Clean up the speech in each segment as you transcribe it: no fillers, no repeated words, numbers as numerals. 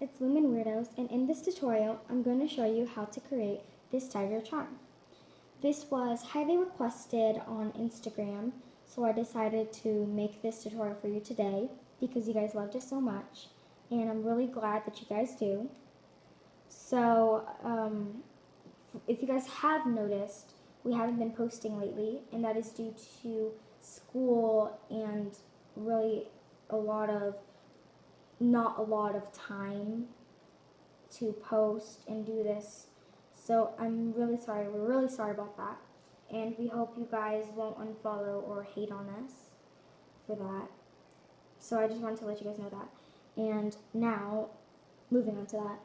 it's Loominweirdos, and in this tutorial, I'm going to show you how to create this tiger charm. This was highly requested on Instagram, so I decided to make this tutorial for you today because you guys loved it so much, and I'm really glad that you guys do. So, if you guys have noticed, we haven't been posting lately, and that is due to school and really not a lot of time to post and do this. So I'm really sorry. We're really sorry about that. And we hope you guys won't unfollow or hate on us for that. So I just wanted to let you guys know that. And now, moving on to that,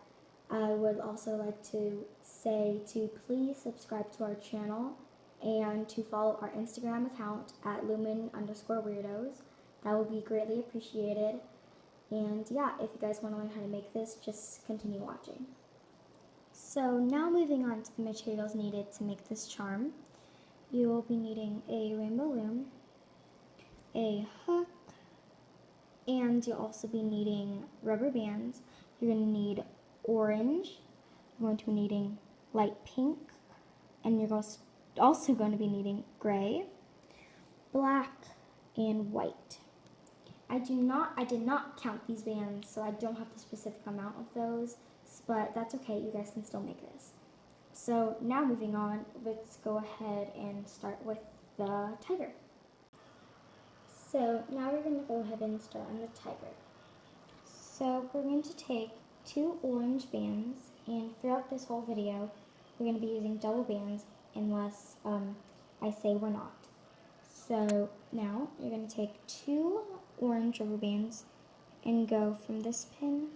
I would also like to say to please subscribe to our channel and to follow our Instagram account at Loomin_Weirdos. That would be greatly appreciated. And yeah, if you guys want to learn how to make this, just continue watching. So now moving on to the materials needed to make this charm. You will be needing a rainbow loom, a hook, and you'll also be needing rubber bands. You're going to need orange, you're going to be needing light pink, and you're also going to be needing gray, black, and white. I did not count these bands, so I don't have the specific amount of those, but that's okay, you guys can still make this. So now moving on, let's go ahead and start with the tiger. So now we're going to go ahead and start on the tiger. So we're going to take 2 orange bands, and throughout this whole video, we're going to be using double bands unless I say we're not. So now you're going to take 2 orange rubber bands and go from this pin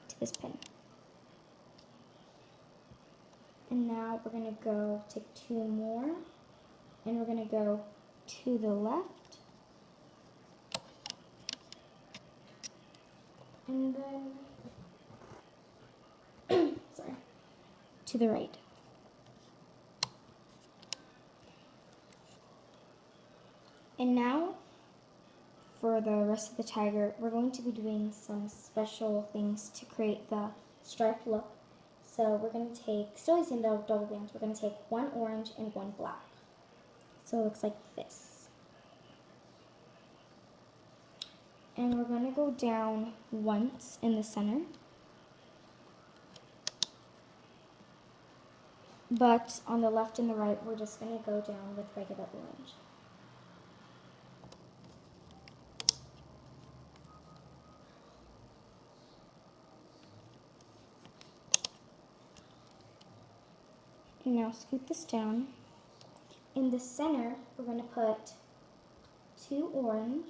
to this pin. And now we're going to go take 2 more, and we're going to go to the left, and then to the right. And now, for the rest of the tiger, we're going to be doing some special things to create the striped look. So we're going to take, still using the double bands, we're going to take 1 orange and 1 black. So it looks like this. And we're going to go down once in the center. But on the left and the right, we're just going to go down with regular orange. And now scoot this down. In the center, we're going to put 2 orange.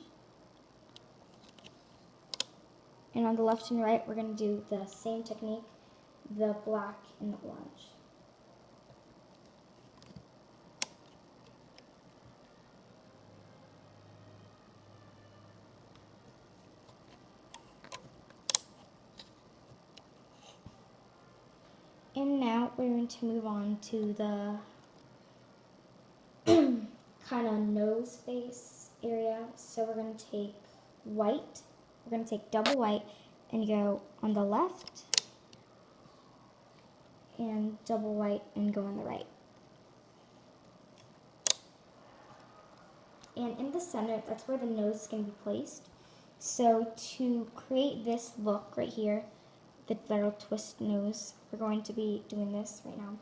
And on the left and right, we're going to do the same technique, the black and the orange. And now we're going to move on to the kind of nose face area. So we're going to take white, we're going to take double white and go on the left, and double white and go on the right. And in the center, that's where the nose is going to be placed. So to create this look right here, the little twist nose, we're going to be doing this right now.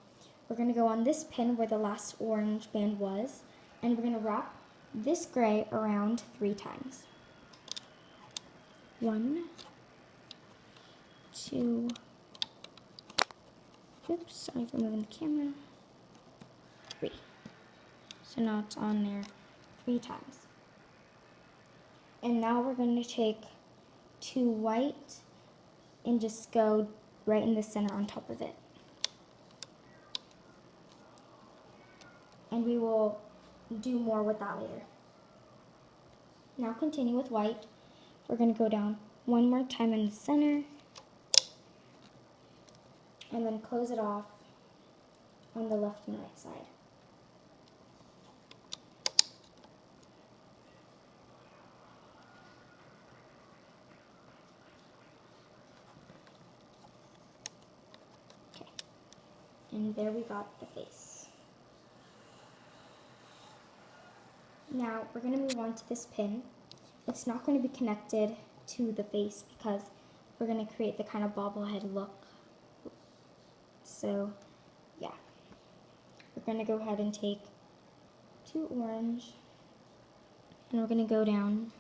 We're going to go on this pin where the last orange band was, and we're going to wrap this gray around 3 times. 1, 2, oops, sorry for moving the camera, 3. So now it's on there 3 times. And now we're going to take 2 white and just go right in the center on top of it. And we will do more with that later. Now continue with white. We're going to go down 1 more time in the center, and then close it off on the left and right side. And there we got the face. Now we're going to move on to this pin. It's not going to be connected to the face because we're going to create the kind of bobblehead look. So yeah, we're going to go ahead and take 2 orange and we're going to go down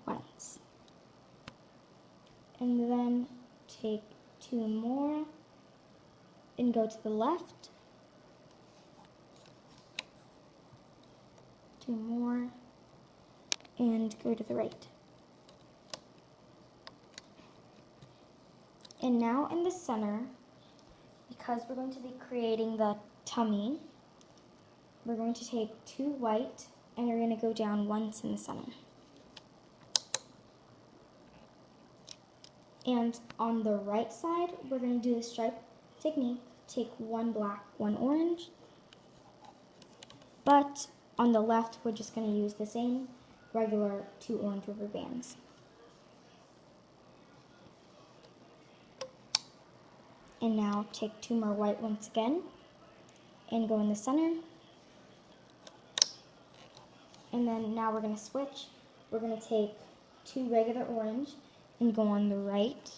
once. And then take 2 more and go to the left. 2 more and go to the right. And now in the center, because we're going to be creating the tummy, we're going to take 2 white and we're going to go down once in the center. And on the right side, we're going to do the stripe technique. Take 1 black, 1 orange. But on the left, we're just going to use the same regular 2 orange rubber bands. And now take 2 more white once again and go in the center. And then now we're going to switch. We're going to take 2 regular orange and go on the right,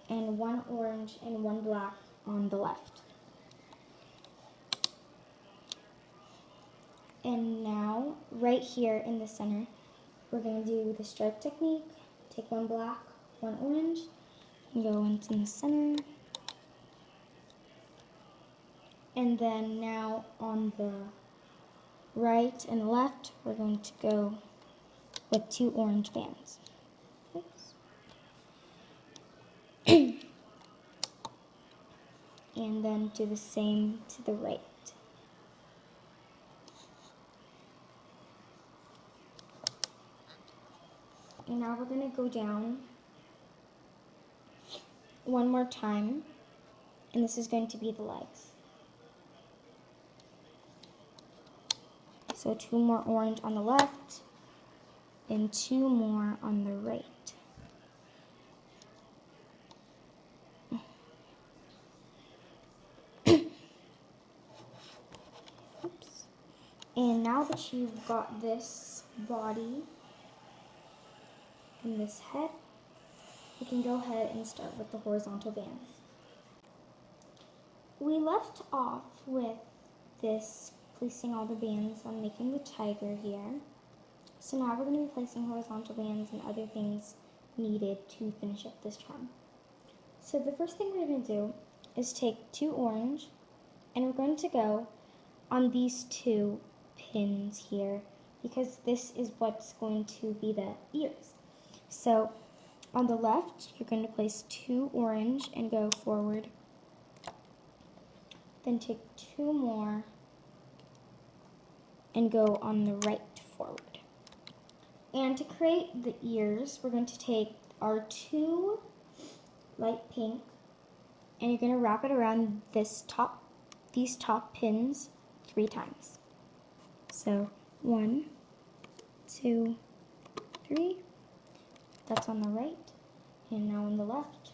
and 1 orange and 1 black on the left. And now, right here in the center, we're going to do the stripe technique. Take 1 black, 1 orange, and go into the center. And then now on the right and left, we're going to go with 2 orange bands. And then do the same to the right. And now we're going to go down 1 more time, and this is going to be the legs. So 2 more orange on the left, and 2 more on the right. Oops. And now that you've got this body and this head, we can go ahead and start with the horizontal bands. We left off with this, placing all the bands on making the tiger here. So now we're going to be placing horizontal bands and other things needed to finish up this charm. So the first thing we're going to do is take 2 orange, and we're going to go on these 2 pins here, because this is what's going to be the ears. So on the left, you're going to place 2 orange and go forward. Then take 2 more and go on the right forward. And to create the ears, we're going to take our 2 light pink, and you're going to wrap it around these top pins 3 times. So 1, 2, 3. That's on the right, and now on the left.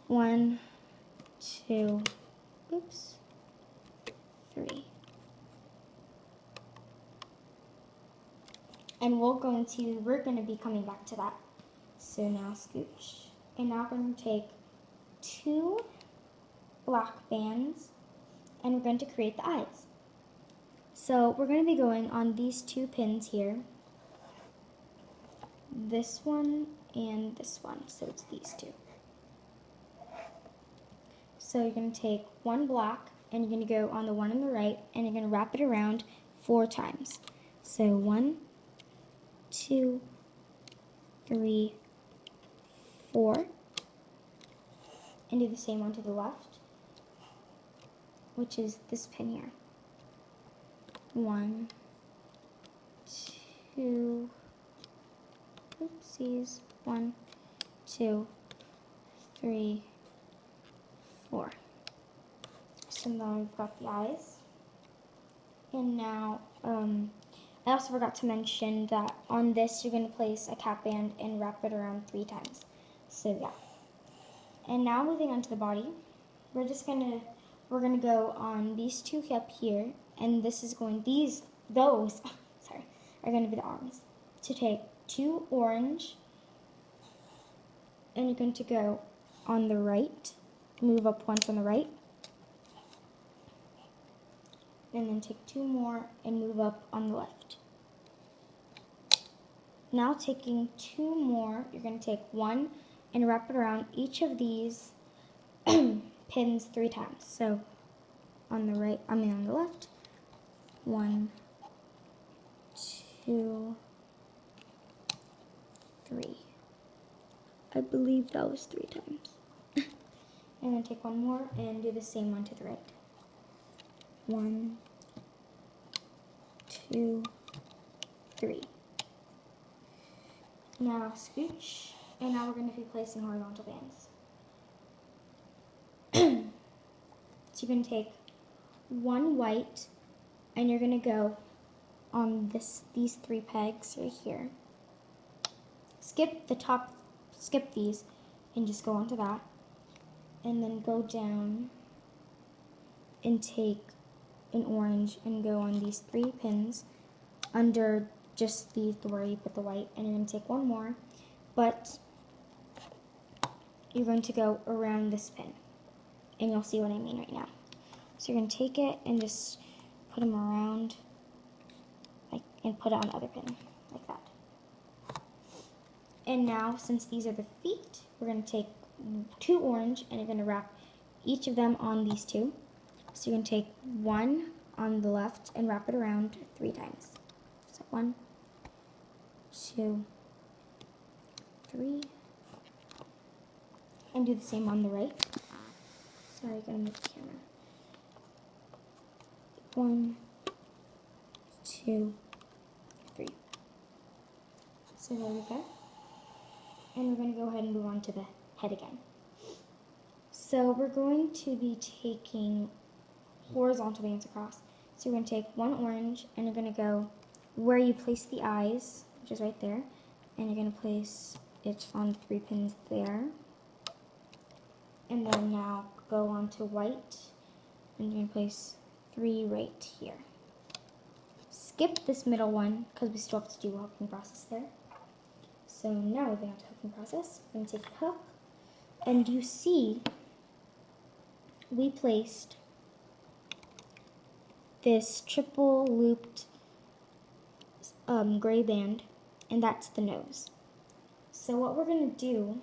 1, 2, 3. And we're going to be coming back to that. So now scooch. And now we're going to take 2 black bands, and we're going to create the eyes. So we're going to be going on these 2 pins here. This one and this one, so it's these 2. So you're going to take 1 black, and you're going to go on the one on the right, and you're going to wrap it around 4 times. So 1, 2, 3, 4, and do the same one to the left, which is this pin here. 1, 2, oopsies, 1, 2, 3, 4. So now we've got the eyes. And now, I also forgot to mention that on this you're going to place a cap band and wrap it around 3 times. So yeah. And now moving on to the body, we're gonna go on these two up here, and this is going those sorry, are gonna be the arms. To take 2 orange, and you're going to go on the right, move up once on the right, and then take 2 more and move up on the left. Now taking 2 more, you're going to take 1 and wrap it around each of these pins 3 times. So on the right, on the left, 1, 2, 3. I believe that was 3 times. And then take 1 more and do the same one to the right. 1, 2, 3. Now scooch, and now we're going to be placing horizontal bands. So you're going to take 1 white, and you're going to go on these 3 pegs right here. Skip the top, skip these, and just go onto that. And then go down and take an orange and go on these 3 pins under just where you put the white, and you're going to take 1 more, but you're going to go around this pin, and you'll see what I mean right now. So you're going to take it and just put them around, and put it on the other pin, like that. And now, since these are the feet, we're going to take 2 orange, and you're going to wrap each of them on these 2. So you're going to take 1 on the left and wrap it around 3 times. So 1, 2, 3, and do the same on the right. Sorry, I'm going to move the camera. 1, 2, 3. So there we go. And we're going to go ahead and move on to the head again. So we're going to be taking horizontal bands across. So you're going to take 1 orange, and you're going to go where you place the eyes, which is right there, and you're going to place it on 3 pins there. And then now go on to white, and you're going to place 3 right here. Skip this middle one because we still have to do a hooking process there. So now moving on to hooking process, we're going to take a hook, and you see we placed this triple looped gray band, and that's the nose. So what we're going to do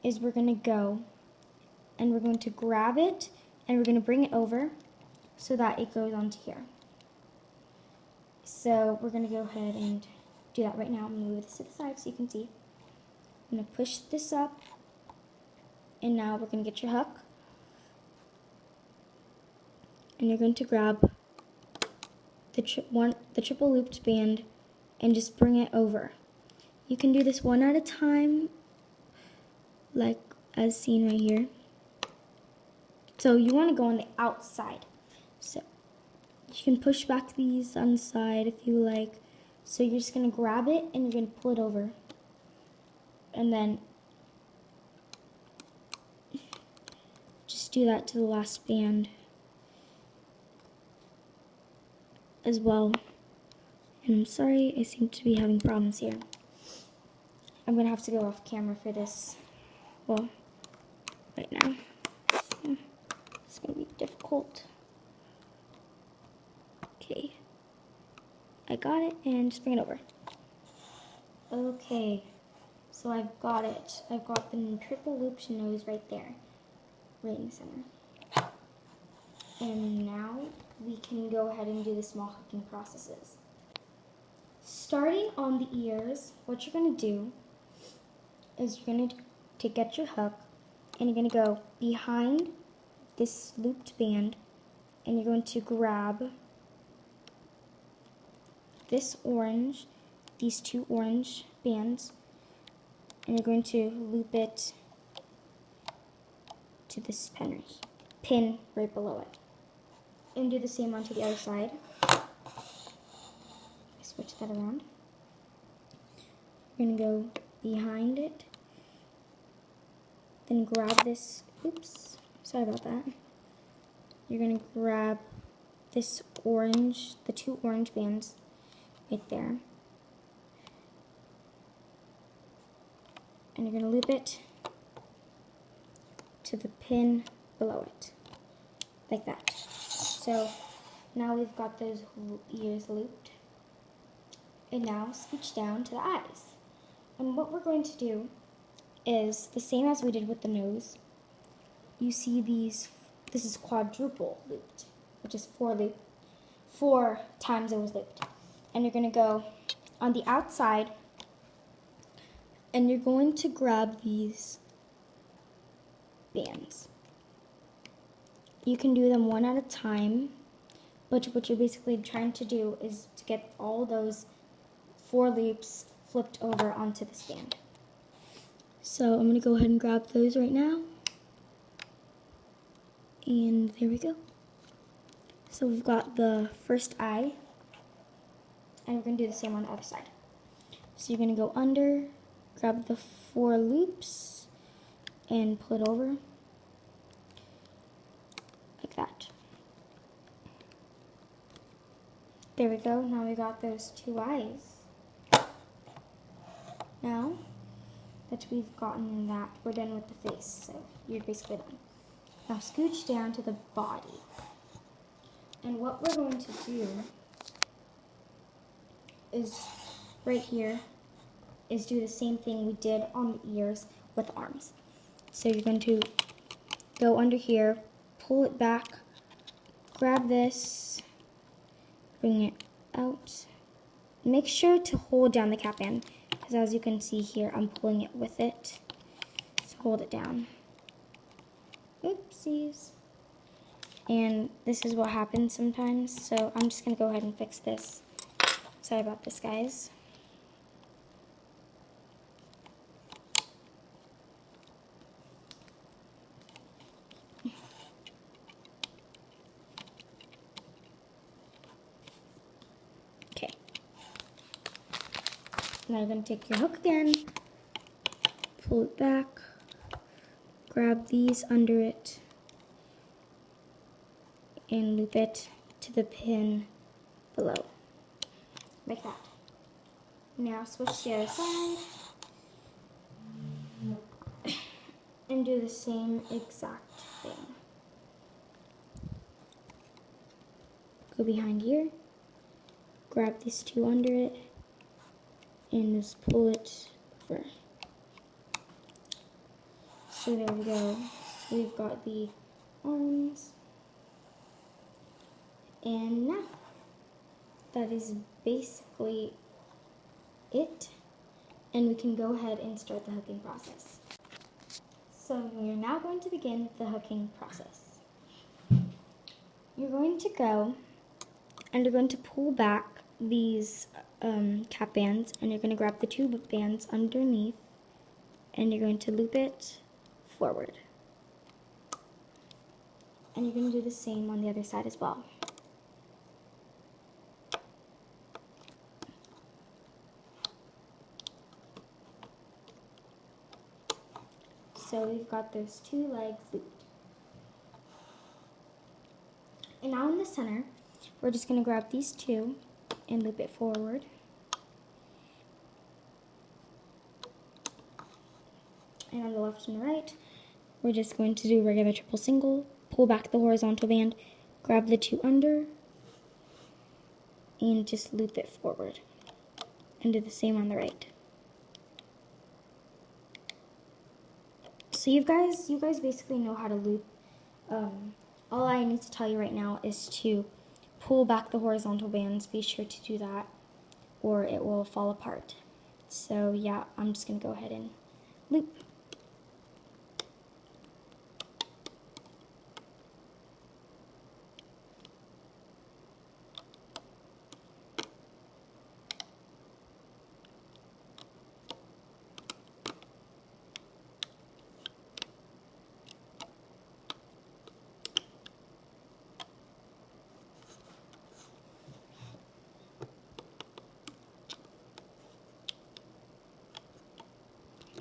is we're going to go and we're going to grab it, and we're going to bring it over so that it goes onto here. So we're going to go ahead and do that right now. I'm going to move this to the side so you can see. I'm going to push this up, and now we're going to get your hook, and you're going to grab the triple looped band and just bring it over. You can do this one at a time, like as seen right here. So you want to go on the outside. So you can push back these on the side if you like. So you're just going to grab it and you're going to pull it over. And then just do that to the last band as well. And I'm sorry, I seem to be having problems here. I'm going to have to go off camera for this, well, right now. It's going to be difficult. Okay. I got it, and just bring it over. Okay, so I've got it. I've got the triple looped nose right there, right in the center. And now we can go ahead and do the small hooking processes. Starting on the ears, what you're going to do is you're going to get your hook, and you're going to go behind this looped band, and you're going to grab this orange, these 2 orange bands, and you're going to loop it to this pin right below it. And do the same onto the other side. Switch that around. You're going to go behind it, Then grab this, oops, sorry about that. You're gonna grab this orange, the 2 orange bands right there. And you're gonna loop it to the pin below it, like that. So now we've got those ears looped. And now scooch down to the eyes. And what we're going to do is the same as we did with the nose. You see these, this is quadruple looped, which is 4 times it was looped. And you're gonna go on the outside and you're going to grab these bands. You can do them one at a time, but what you're basically trying to do is to get all those 4 loops flipped over onto this band. So I'm going to go ahead and grab those right now. And there we go. So we've got the first eye, and we're going to do the same on the other side. So you're going to go under, grab the 4 loops, and pull it over, like that. There we go, now we got those 2 eyes. Now that we've gotten that, we're done with the face, so you're basically done. Now scooch down to the body. And what we're going to do is, right here, is do the same thing we did on the ears with arms. So you're going to go under here, pull it back, grab this, bring it out. Make sure to hold down the cap band, because as you can see here, I'm pulling it with it. So hold it down. Oopsies. And this is what happens sometimes, so I'm just going to go ahead and fix this. Sorry about this, guys. Okay. Now you're going to take your hook again, pull it back, grab these under it, and loop it to the pin below, like that. Now switch to the other side, and do the same exact thing. Go behind here, grab these 2 under it, and just pull it over. So there we go. We've got the arms. And now, that is basically it. And we can go ahead and start the hooking process. So we're now going to begin the hooking process. You're going to go and you're going to pull back these cap bands, and you're going to grab the 2 bands underneath, and you're going to loop it forward. And you're going to do the same on the other side as well. So we've got those 2 legs looped. And now in the center, we're just going to grab these 2 and loop it forward. And on the left and the right, we're just going to do regular triple single, pull back the horizontal band, grab the 2 under, and just loop it forward. And do the same on the right. So you guys basically know how to loop. All I need to tell you right now is to pull back the horizontal bands. Be sure to do that, or it will fall apart. So yeah, I'm just going to go ahead and loop.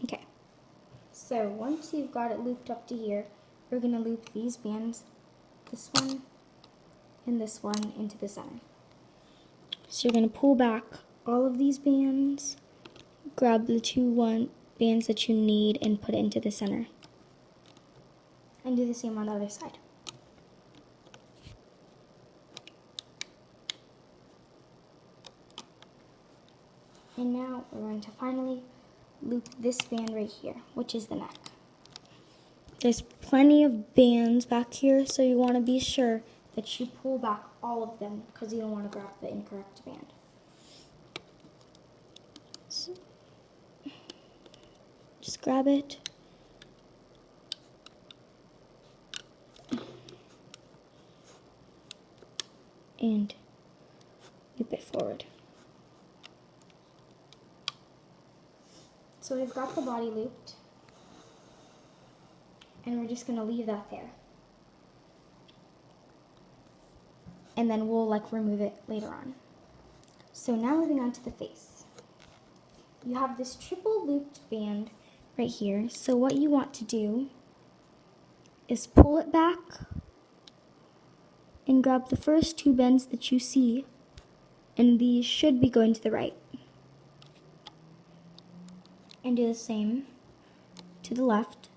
Okay, So once you've got it looped up to here, we're going to loop these bands, this one and this one, into the center. So you're going to pull back all of these bands, grab the two bands that you need and put it into the center. And do the same on the other side. And now we're going to finally loop this band right here, which is the neck. There's plenty of bands back here, so you want to be sure that you pull back all of them because you don't want to grab the incorrect band. So, just grab it. And loop it forward. So we've got the body looped, and we're just going to leave that there. And then we'll remove it later on. So now moving on to the face. You have this triple looped band right here. So what you want to do is pull it back and grab the first two bends that you see, and these should be going to the right. And do the same to the left,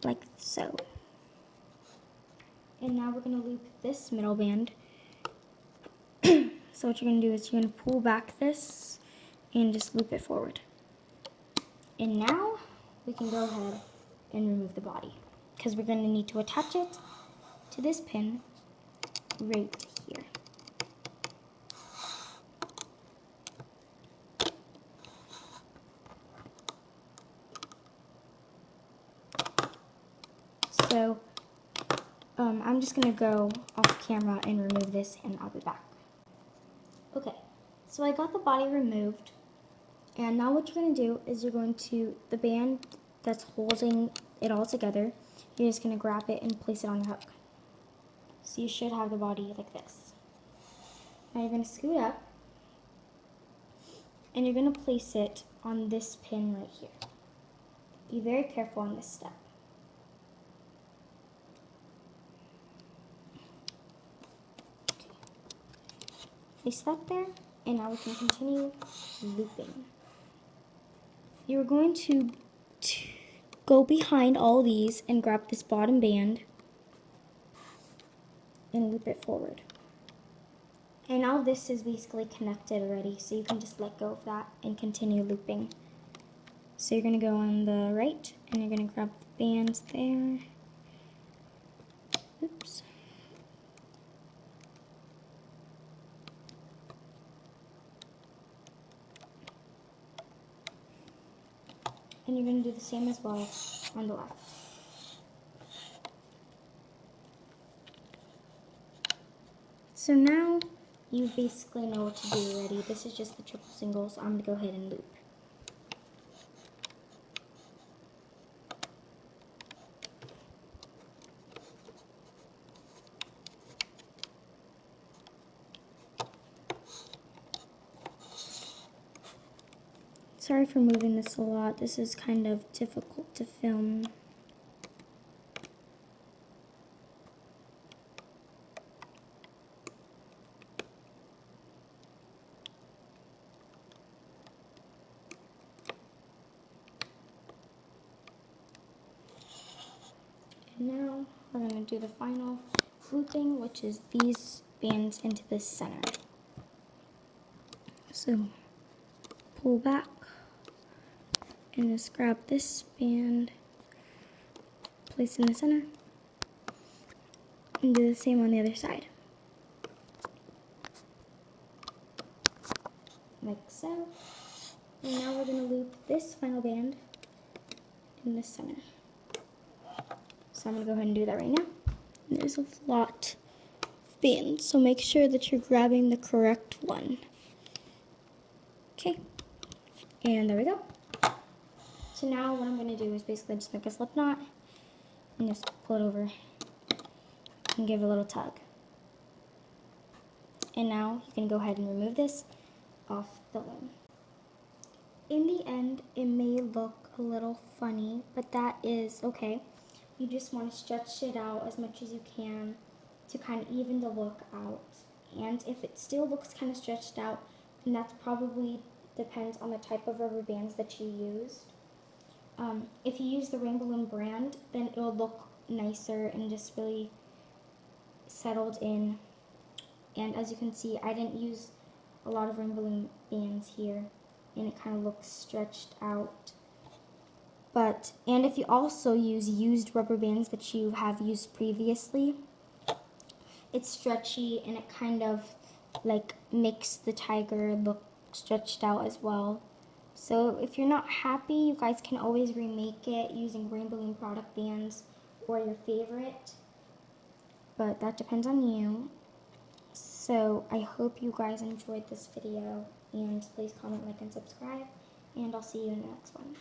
like so. And now we're going to loop this middle band. So what you're going to do is you're going to pull back this and just loop it forward. And now we can go ahead and remove the body, because we're going to need to attach it to this pin right here. So I'm just going to go off camera and remove this, and I'll be back. Okay, so I got the body removed, and now what you're going to do is you're going to, the band that's holding it all together, you're just going to grab it and place it on your hook. So you should have the body like this. Now you're going to scoot up, and you're going to place it on this pin right here. Be very careful on this step. Place that there, and now we can continue looping. You're going to go behind all these and grab this bottom band and loop it forward. And now this is basically connected already, so you can just let go of that and continue looping. So you're going to go on the right, and you're going to grab the bands there. Oops. And you're going to do the same as well on the left. So now you basically know what to do already. This is just the triple single, so I'm going to go ahead and loop. Sorry for moving this a lot. This is kind of difficult to film. And now we're going to do the final looping, which is these bands into the center. So pull back and just grab this band, place in the center, and do the same on the other side. Like so. And now we're going to loop this final band in the center. So I'm going to go ahead and do that right now. And there's a lot of bands, so make sure that you're grabbing the correct one. Okay, and there we go. So now what I'm going to do is basically just make a slip knot and just pull it over and give it a little tug. And now you can go ahead and remove this off the loom. in the end, it may look a little funny, but that is okay. You just want to stretch it out as much as you can to kind of even the look out. And if it still looks kind of stretched out, then that's probably depends on the type of rubber bands that you used. If you use the Rainbow Loom brand, then it'll look nicer and just really settled in. And as you can see, I didn't use a lot of Rainbow Loom bands here, and it kind of looks stretched out. And if you also use used rubber bands that you have used previously, it's stretchy and it kind of like makes the tiger look stretched out as well. So if you're not happy, you guys can always remake it using Rainbow Loom product bands or your favorite, but that depends on you. So I hope you guys enjoyed this video, and please comment, like, and subscribe, and I'll see you in the next one.